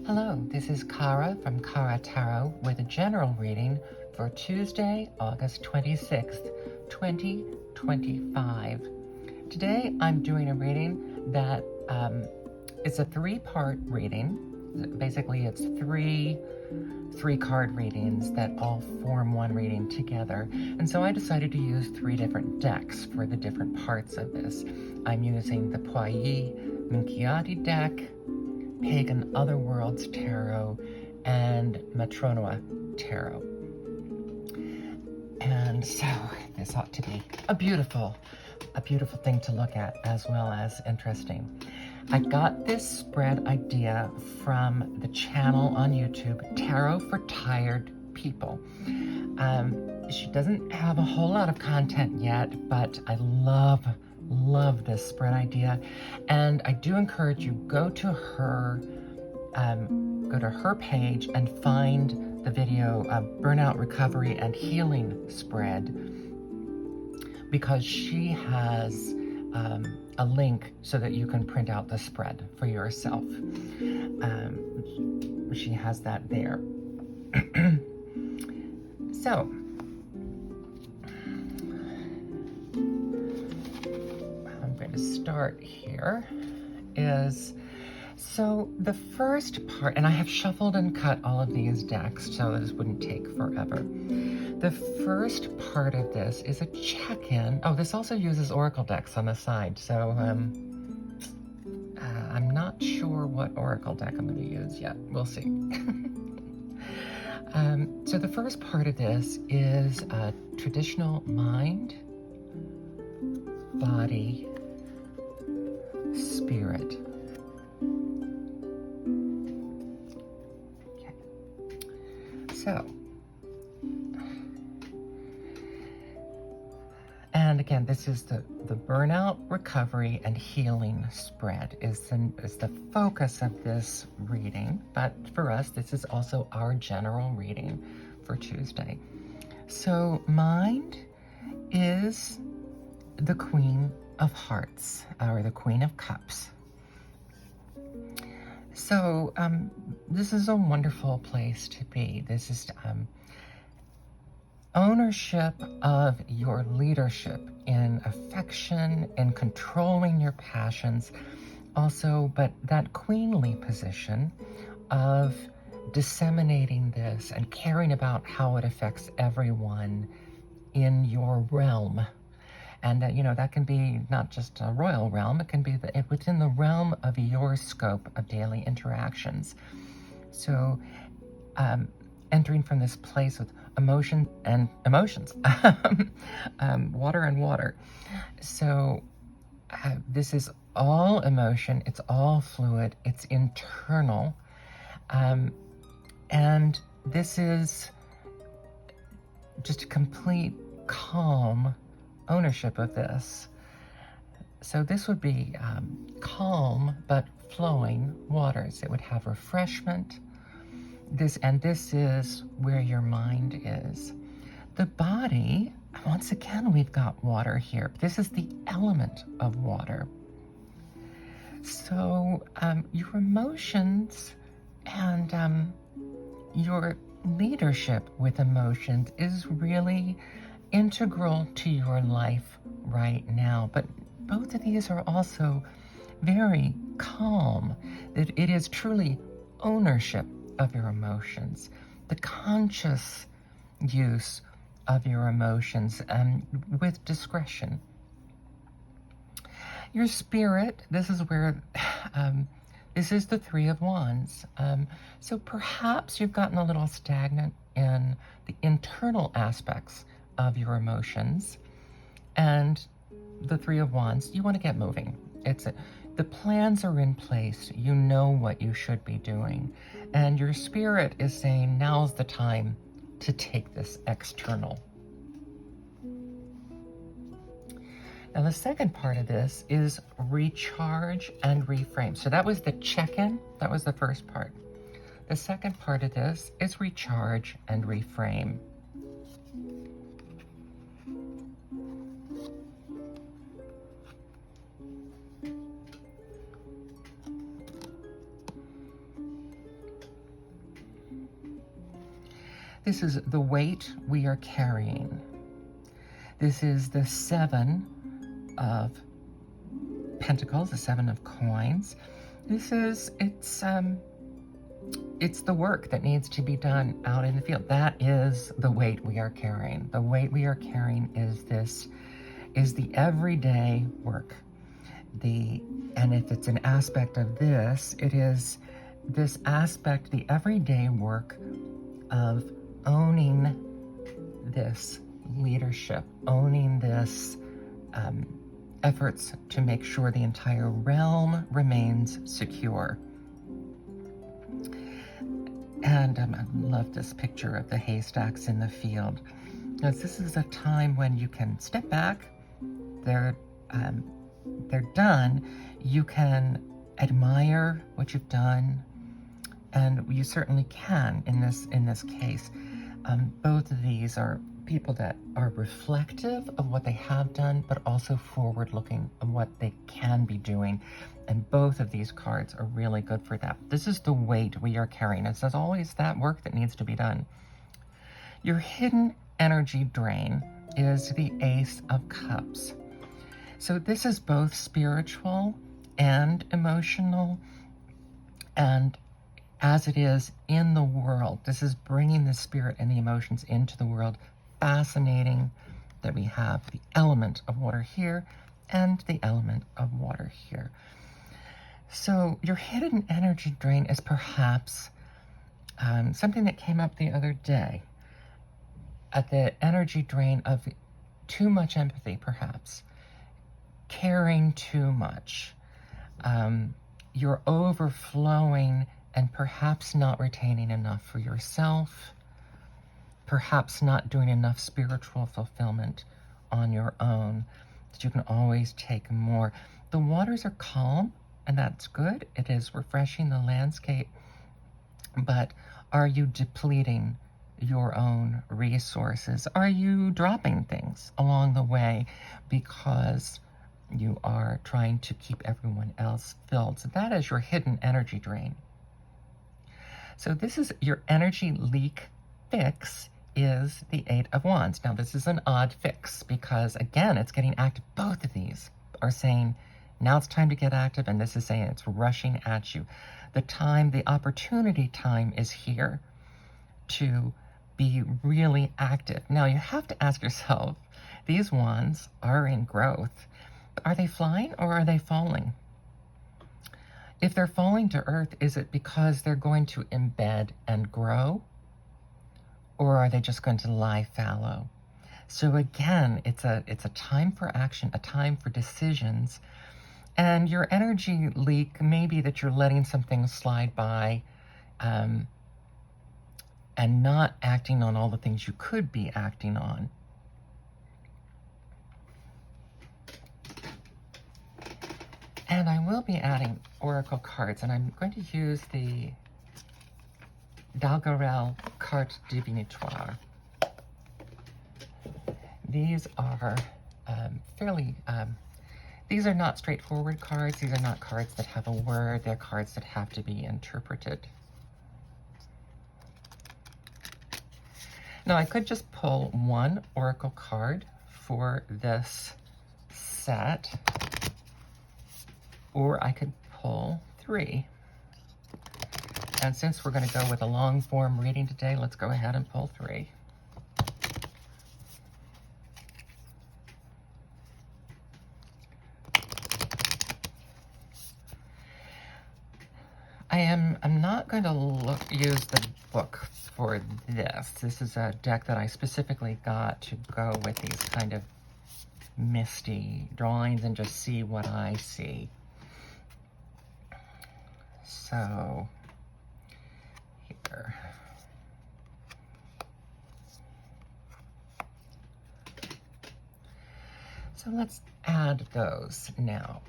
Hello, this is Kara from Kara Tarot with a general reading for Tuesday, August 26th, 2025. Today I'm doing a reading that is a three-part reading. Basically, it's three card readings that all form one reading together. And so I decided to use three different decks for the different parts of this. I'm using the Poilly Minchiate deck, Pagan Other Worlds Tarot, and Matronua Tarot. And so this ought to be a beautiful thing to look at, as well as interesting. I got this spread idea from the channel on YouTube, Tarot for Tired People. She doesn't have a whole lot of content yet, but I love this spread idea, and I do encourage you go to her page and find the video Burnout, Recovery, and Healing spread, because she has a link so that you can print out the spread for yourself. She has that there. So start here is, so the first part, and I have shuffled and cut all of these decks so this wouldn't take forever. The first part of this is a check-in. Oh, this also uses oracle decks on the side, so I'm not sure what oracle deck I'm going to use yet. We'll see. So the first part of this is a traditional mind, body, spirit. Okay. So, and again, this is the Burnout, Recovery, and Healing spread is the focus of this reading, but for us, this is also our general reading for Tuesday. So, mind is the Queen of Hearts, or the Queen of Cups. So this is a wonderful place to be. This is ownership of your leadership in affection, in controlling your passions, also, but that queenly position of disseminating this and caring about how it affects everyone in your realm. And that can be not just a royal realm, it can be within the realm of your scope of daily interactions. So entering from this place with emotions, water and water. So this is all emotion, it's all fluid, it's internal. And this is just a complete calm ownership of this. So this would be calm but flowing waters. It would have refreshment. This is where your mind is. The body, once again, we've got water here. This is the element of water. So your emotions and your leadership with emotions is really integral to your life right now. But both of these are also very calm. That it is truly ownership of your emotions, the conscious use of your emotions, and with discretion. Your spirit, this is where this is the Three of Wands. So perhaps you've gotten a little stagnant in the internal aspects of your emotions, and the Three of Wands, you want to get moving. The plans are in place. You know what you should be doing, and your spirit is saying now's the time to take this external. Now the second part of this is recharge and reframe. So that was the check-in. That was the first part. The second part of this is recharge and reframe. This is the weight we are carrying. This is the 7 of Pentacles, the 7 of Coins. This is, it's the work that needs to be done out in the field. That is the weight we are carrying. The weight we are carrying is the everyday work. And if it's an aspect of this, it is this aspect, the everyday work of owning this leadership, owning this efforts to make sure the entire realm remains secure. And I love this picture of the haystacks in the field, because this is a time when you can step back. They're done. You can admire what you've done, and you certainly can in this case. Both of these are people that are reflective of what they have done, but also forward-looking of what they can be doing. And both of these cards are really good for that. This is the weight we are carrying. It's always that work that needs to be done. Your hidden energy drain is the Ace of Cups. So this is both spiritual and emotional, and as it is in the world, this is bringing the spirit and the emotions into the world. Fascinating that we have the element of water here and the element of water here. So your hidden energy drain is perhaps something that came up the other day. At the energy drain of too much empathy, perhaps. Caring too much. You're overflowing and perhaps not retaining enough for yourself. Perhaps not doing enough spiritual fulfillment on your own, that you can always take more. The waters are calm, and that's good. It is refreshing the landscape. But are you depleting your own resources? Are you dropping things along the way because you are trying to keep everyone else filled? So that is your hidden energy drain. So this is your energy leak fix, is the 8 of Wands. Now this is an odd fix because, again, it's getting active. Both of these are saying now it's time to get active, and this is saying it's rushing at you. The opportunity time is here to be really active. Now you have to ask yourself, these wands are in growth. Are they flying or are they falling? If they're falling to earth, is it because they're going to embed and grow? Or are they just going to lie fallow? So again, it's a time for action, a time for decisions. And your energy leak may be that you're letting something slide by and not acting on all the things you could be acting on. And I will be adding oracle cards, and I'm going to use the Rschel carte Divinitoires. These are these are not straightforward cards. These are not cards that have a word. They're cards that have to be interpreted. Now I could just pull one oracle card for this set, or I could pull 3. And since we're going to go with a long form reading today, let's go ahead and pull 3. I'm not going to use the book for this. This is a deck that I specifically got to go with these kind of misty drawings and just see what I see. So here. So let's add those now.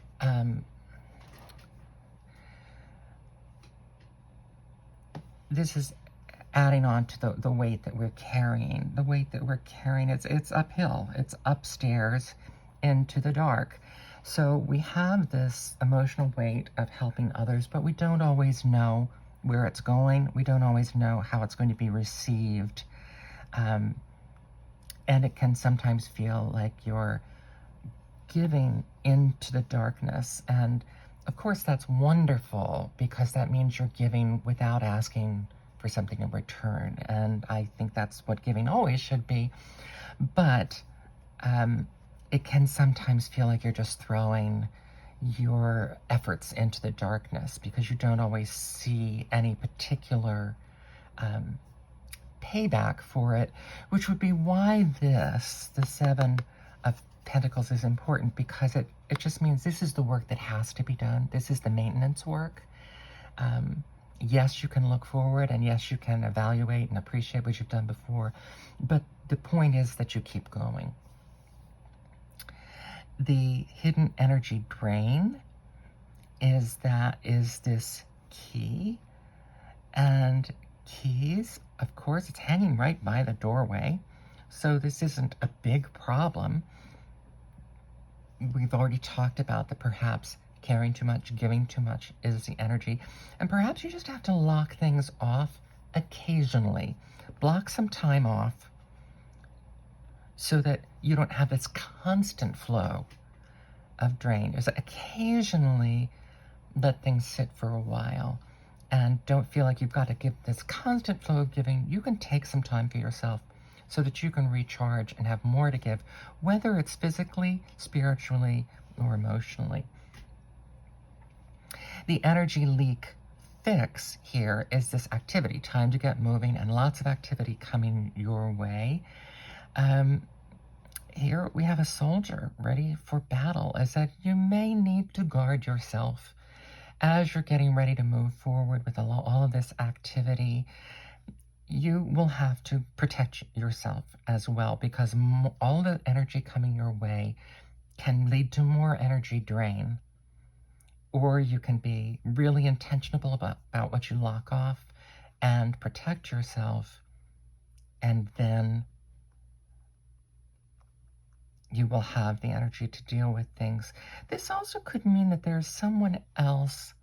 This is adding on to the weight that we're carrying. The weight that we're carrying, it's uphill. It's upstairs into the dark. So we have this emotional weight of helping others, but we don't always know where it's going. We don't always know how it's going to be received. Um, and it can sometimes feel like you're giving into the darkness. And of course, that's wonderful because that means you're giving without asking for something in return. And I think that's what giving always should be. But it can sometimes feel like you're just throwing your efforts into the darkness because you don't always see any particular payback for it, which would be why the Seven of Pentacles is important, because it just means this is the work that has to be done. This is the maintenance work. Yes, you can look forward, and yes, you can evaluate and appreciate what you've done before, but the point is that you keep going. The hidden energy drain is this key, and keys, of course, it's hanging right by the doorway, so this isn't a big problem. We've already talked about that perhaps caring too much, giving too much is the energy, and perhaps you just have to lock things off occasionally. Block some time off so that you don't have this constant flow of drain. Is occasionally let things sit for a while and don't feel like you've got to give this constant flow of giving. You can take some time for yourself so that you can recharge and have more to give, whether it's physically, spiritually, or emotionally. The energy leak fix here is this activity, time to get moving, and lots of activity coming your way. Here we have a soldier ready for battle, as that you may need to guard yourself as you're getting ready to move forward with all of this activity. You will have to protect yourself as well, because all the energy coming your way can lead to more energy drain. Or you can be really intentional about what you lock off and protect yourself, and then you will have the energy to deal with things. This also could mean that there's someone else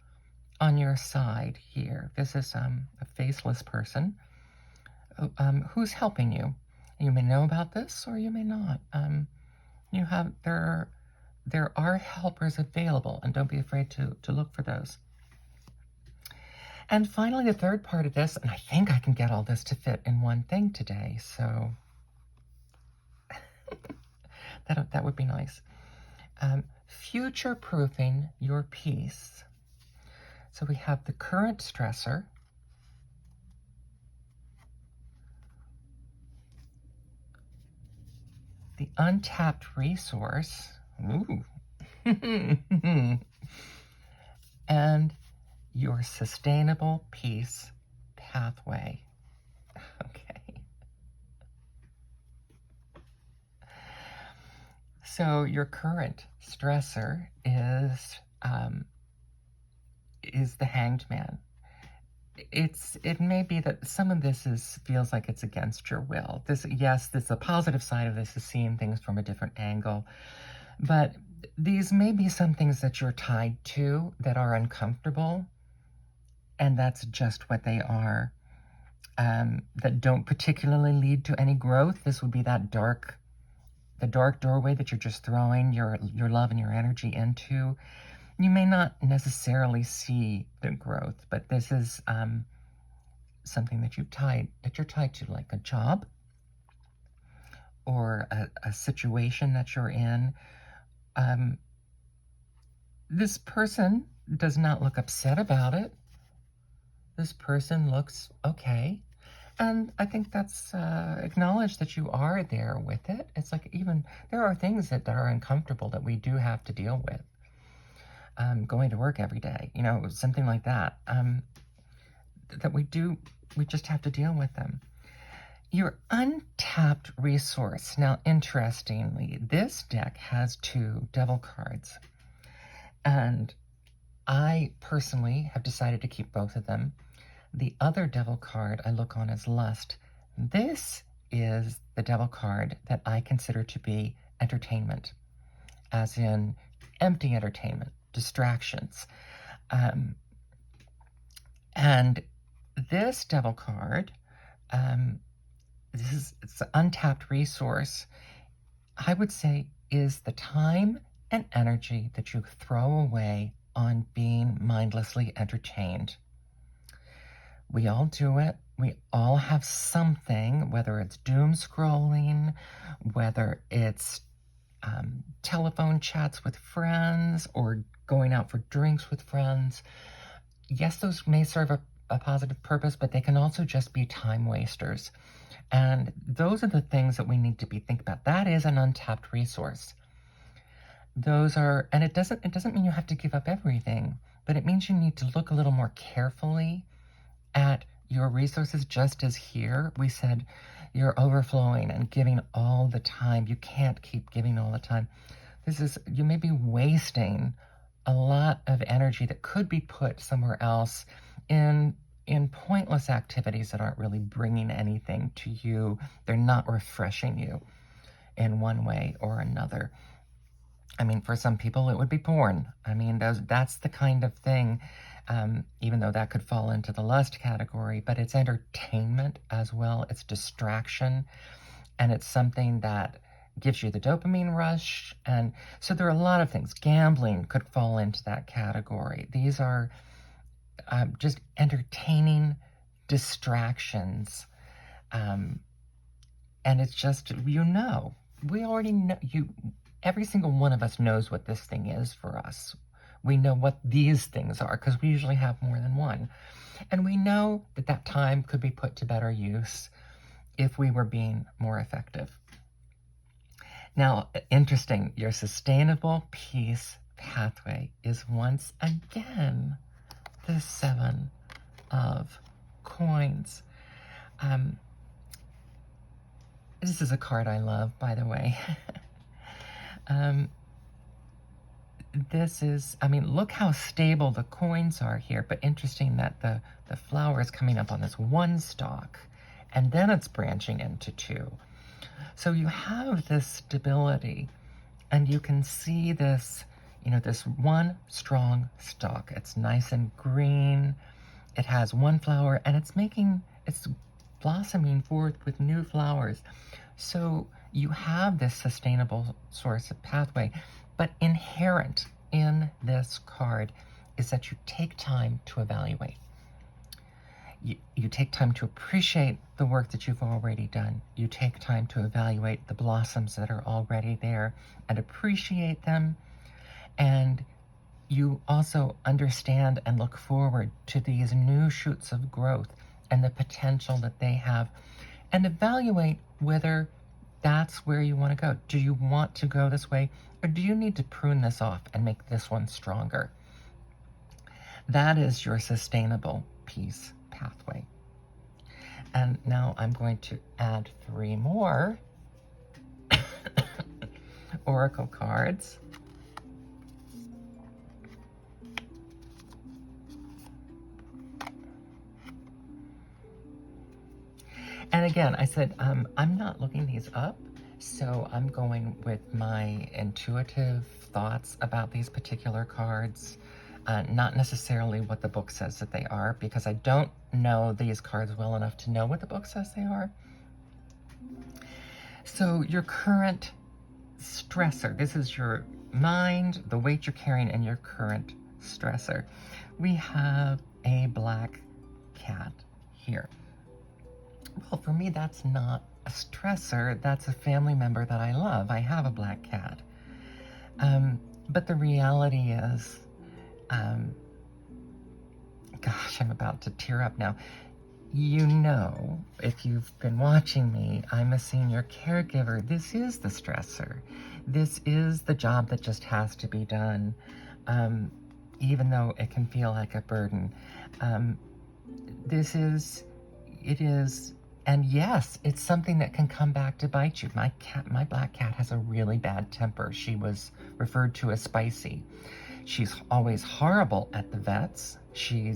on your side here. This is a faceless person who's helping you. You may know about this or you may not. There are helpers available, and don't be afraid to look for those. And finally, the third part of this, and I think I can get all this to fit in one thing today, so that would be nice. Future-proofing your peace. So we have the current stressor, the untapped resource, ooh, and your sustainable peace pathway. Okay. So your current stressor is the Hanged Man. It may be that some of this feels like it's against your will. The positive side of this is seeing things from a different angle, but these may be some things that you're tied to that are uncomfortable, and that's just what they are, that don't particularly lead to any growth. This would be the dark doorway that you're just throwing your love and your energy into. You may not necessarily see the growth, but this is something that you're tied to, like a job or a situation that you're in. This person does not look upset about it. This person looks okay. And I think that's acknowledge that you are there with it. It's like, even there are things that are uncomfortable that we do have to deal with. Going to work every day, something like that, that we just have to deal with them. Your untapped resource. Now, interestingly, this deck has 2 devil cards, and I personally have decided to keep both of them. The other devil card I look on as lust. This is the devil card that I consider to be entertainment, as in empty entertainment, distractions. And this devil card it's an untapped resource, I would say, is the time and energy that you throw away on being mindlessly entertained. We all do it. We all have something, whether it's doom scrolling, whether it's telephone chats with friends, or going out for drinks with friends. Yes, those may serve a positive purpose, but they can also just be time wasters. And those are the things that we need to be thinking about. That is an untapped resource. Those are, and it doesn't mean you have to give up everything, but it means you need to look a little more carefully at your resources. Just as here we said you're overflowing and giving all the time. You can't keep giving all the time. You may be wasting a lot of energy that could be put somewhere else in pointless activities that aren't really bringing anything to you. They're not refreshing you in one way or another. I mean, for some people, it would be porn. I mean, that's the kind of thing, even though that could fall into the lust category, but it's entertainment as well. It's distraction, and it's something that gives you the dopamine rush. And so there are a lot of things. Gambling could fall into that category. These are just entertaining distractions. And it's just, we already know, every single one of us knows what this thing is for us. We know what these things are because we usually have more than one. And we know that time could be put to better use if we were being more effective. Now, interesting, your sustainable peace pathway is once again the 7 of coins. This is a card I love, by the way. This is, look how stable the coins are here, but interesting that the flower is coming up on this one stalk, and then it's branching into 2. So you have this stability, and you can see this, this one strong stalk. It's nice and green. It has one flower, and it's blossoming forth with new flowers. So you have this sustainable source of pathway, but inherent in this card is that you take time to evaluate. You take time to appreciate the work that you've already done. You take time to evaluate the blossoms that are already there and appreciate them. And you also understand and look forward to these new shoots of growth and the potential that they have, and evaluate whether that's where you want to go. Do you want to go this way, or do you need to prune this off and make this one stronger? That is your sustainable peace pathway. And now I'm going to add 3 more oracle cards. And again, I said, I'm not looking these up, so I'm going with my intuitive thoughts about these particular cards, not necessarily what the book says that they are, because I don't know these cards well enough to know what the book says they are. So your current stressor, this is your mind, the weight you're carrying, and your current stressor. We have a black cat here. Well, for me, that's not a stressor. That's a family member that I love. I have a black cat. But the reality is, gosh, I'm about to tear up now. If you've been watching me, I'm a senior caregiver. This is the stressor. This is the job that just has to be done, even though it can feel like a burden. It is, and yes, it's something that can come back to bite you. My black cat has a really bad temper. She was referred to as spicy. She's always horrible at the vets. She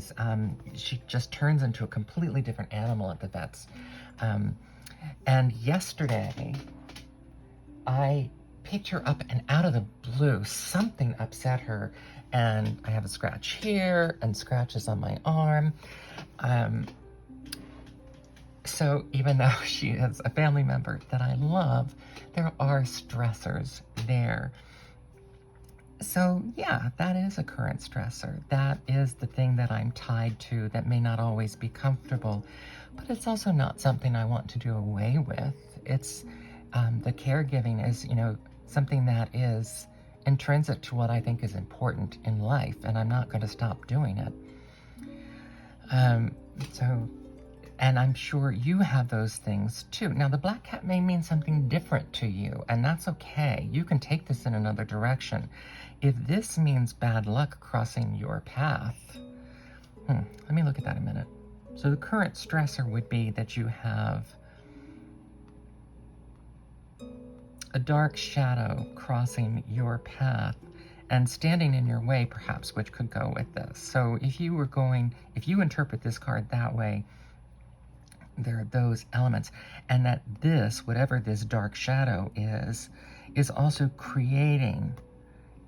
just turns into a completely different animal at the vets. And yesterday, I picked her up, and out of the blue, something upset her. And I have a scratch here and scratches on my arm. So even though she is a family member that I love, there are stressors there. So yeah, that is a current stressor. That is the thing that I'm tied to that may not always be comfortable, but it's also not something I want to do away with. It's the caregiving is, something that is intrinsic to what I think is important in life, and I'm not going to stop doing it. So, and I'm sure you have those things too. Now, the black cat may mean something different to you, and that's okay. You can take this in another direction. If this means bad luck crossing your path, let me look at that a minute. So the current stressor would be that you have a dark shadow crossing your path and standing in your way, perhaps, which could go with this. So if you interpret this card that way, there are those elements, and that this, whatever this dark shadow is also creating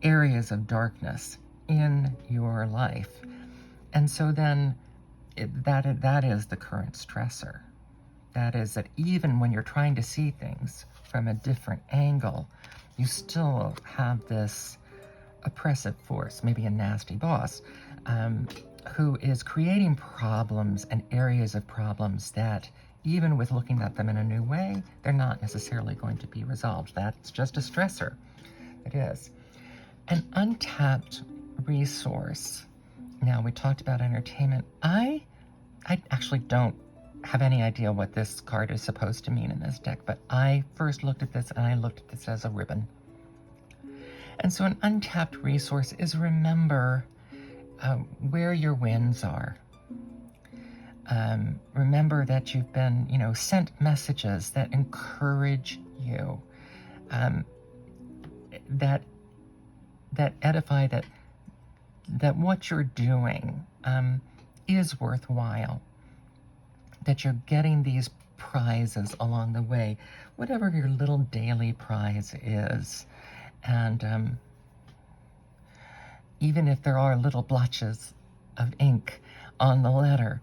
areas of darkness in your life. And so then that is the current stressor. That is that even when you're trying to see things from a different angle, you still have this oppressive force, maybe a nasty boss, who is creating problems and areas of problems that, even with looking at them in a new way, they're not necessarily going to be resolved. That's just a stressor. It is. An untapped resource. Now, we talked about entertainment. I actually don't have any idea what this card is supposed to mean in this deck, but I first looked at this and I looked at this as a ribbon. And so an untapped resource is remember where your wins are. Remember that you've been, sent messages that encourage you, that edify, that what you're doing is worthwhile, that you're getting these prizes along the way, whatever your little daily prize is. And even if there are little blotches of ink on the letter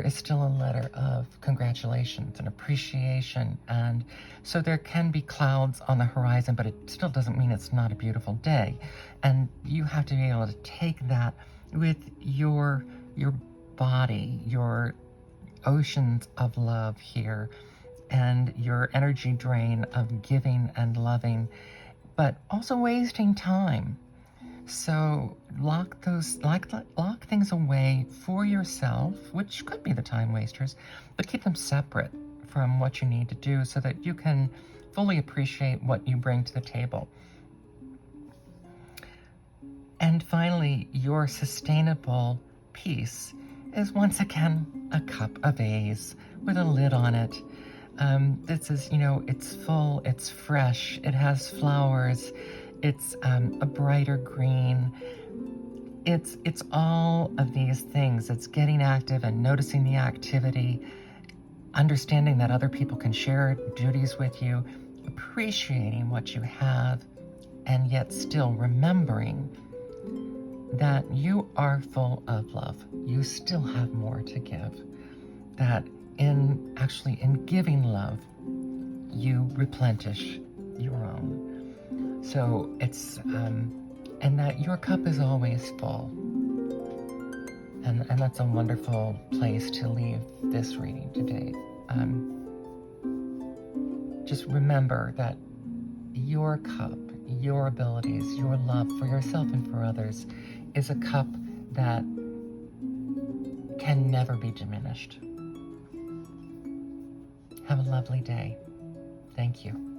is still a letter of congratulations and appreciation. And so there can be clouds on the horizon, but it still doesn't mean it's not a beautiful day. And you have to be able to take that with your body, your oceans of love here, and your energy drain of giving and loving, but also wasting time. So lock things away for yourself, which could be the time wasters, but keep them separate from what you need to do so that you can fully appreciate what you bring to the table. And finally, your sustainable piece is once again a cup of vase with a lid on it. This is, it's full, it's fresh, it has flowers, it's a brighter green. It's all of these things. It's getting active and noticing the activity, understanding that other people can share duties with you, appreciating what you have, and yet still remembering that you are full of love. You still have more to give. That in giving love, you replenish your own. So it's, and that your cup is always full. And that's a wonderful place to leave this reading today. Just remember that your cup, your abilities, your love for yourself and for others is a cup that can never be diminished. Have a lovely day. Thank you.